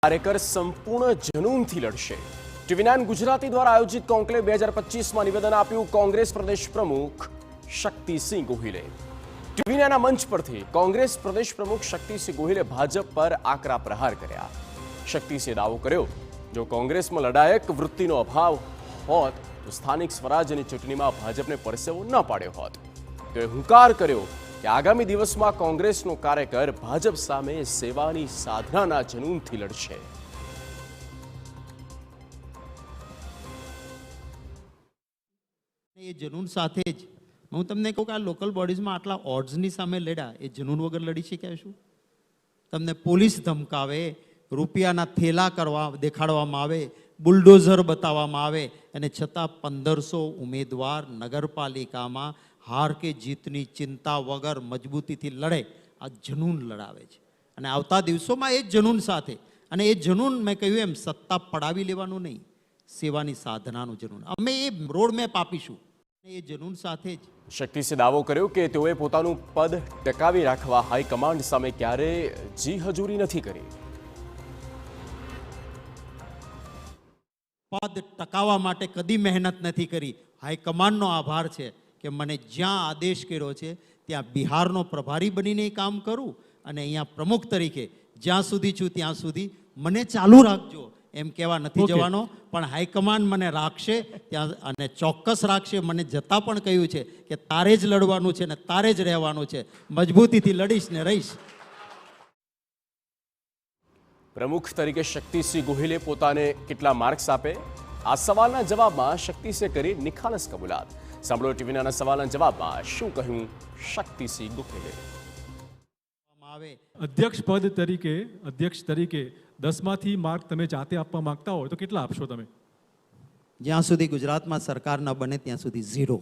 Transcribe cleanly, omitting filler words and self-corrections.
કાર્યકર સંપૂર્ણ જનૂનથી લડશે। ટીવી9 ગુજરાતી દ્વારા આયોજિત કોન્ક્લેવ 2025માં નિવેદન આપ્યું કોંગ્રેસ પ્રદેશ પ્રમુખ શક્તિસિંહ ગોહિલે। ટીવી9ના મંચ પરથી કોંગ્રેસ પ્રદેશ પ્રમુખ શક્તિસિંહ ગોહિલે ભાજપ પર આકરા પ્રહાર કર્યા। શક્તિસિંહે દાવો કર્યો, જો કોંગ્રેસમાં લડાયક વૃત્તિનો અભાવ હોત તો સ્થાનિક સ્વરાજ્યની ચૂંટણીમાં ભાજપને પરસેવો ન પાડ્યો હોત। તેઓએ હુંકાર કર્યો કે આગામી દિવસમાં કોંગ્રેસનો કાર્યકર ભાજપ સામે સેવાની સાધનાના જનૂનથી લડશે। એ જનૂન સાથે જ હું તમને કહું કે આ લોકલ બોડીઝમાં આટલા ઓડ્સની સામે લડ્યા, એ જનૂન વગર લડી શક્યા શું? તમને પોલીસ ધમકાવે, રૂપિયાના થેલા કરવા દેખાડવામાં આવે, બુલડોઝર બતાવવામાં આવે અને છતાં 1500 ઉમેદવાર નગરપાલિકામાં હાર કે જીતની ચિંતા વગર મજબૂતીથી લડે, આ જનૂન લડાવે છે। અને આવતા દિવસોમાં એ જનૂન સાથે, અને એ જનૂન મેં કહ્યું એમ સત્તા પડાવી લેવાનું નહીં, સેવાની સાધનાનું જનૂન, અમે એ રોડ મેપ આપીશું। એ જનૂન સાથે જ શક્તિસિંહે દાવો કર્યો કે તેઓએ પોતાનું પદ ટકાવી રાખવા હાઈકમાન્ડ સામે ક્યારેય જી હજૂરી નથી કરી। પદ ટકાવવા માટે કદી મહેનત નથી કરી। હાઈકમાન્ડનો આભાર છે કે મને જ્યાં આદેશ કર્યો છે ત્યાં બિહારનો પ્રભારી બનીને કામ કરું, અને અહીંયા પ્રમુખ તરીકે જ્યાં સુધી છું ત્યાં સુધી મને ચાલુ રાખજો એમ કહેવા નથી જવાનો, પણ હાઈકમાન્ડ મને રાખશે ત્યાં, અને ચોક્કસ રાખશે। મને જતાં પણ કહ્યું છે કે તારે જ લડવાનું છે ને તારે જ રહેવાનું છે, મજબૂતીથી લડીશ ને રહીશ। પ્રમુખ તરીકે શક્તિસિંહ ગોહિલે પોતાને કેટલા માર્ક્સ આપે, આ સવાલના જવાબમાં શક્તિસિંહે કરી નિખાલસ કબૂલાત। સાંભળો ટીવી9ના સવાલના જવાબમાં શું કહ્યું શક્તિસિંહ ગોહિલે। અધ્યક્ષ પદ તરીકે અધ્યક્ષ તરીકે 10માંથી માર્ક તમે જાતે આપવા માંગતા હોય તો કેટલા આપશો તમે? જ્યાં સુધી ગુજરાતમાં સરકાર ન બને ત્યાં સુધી 0।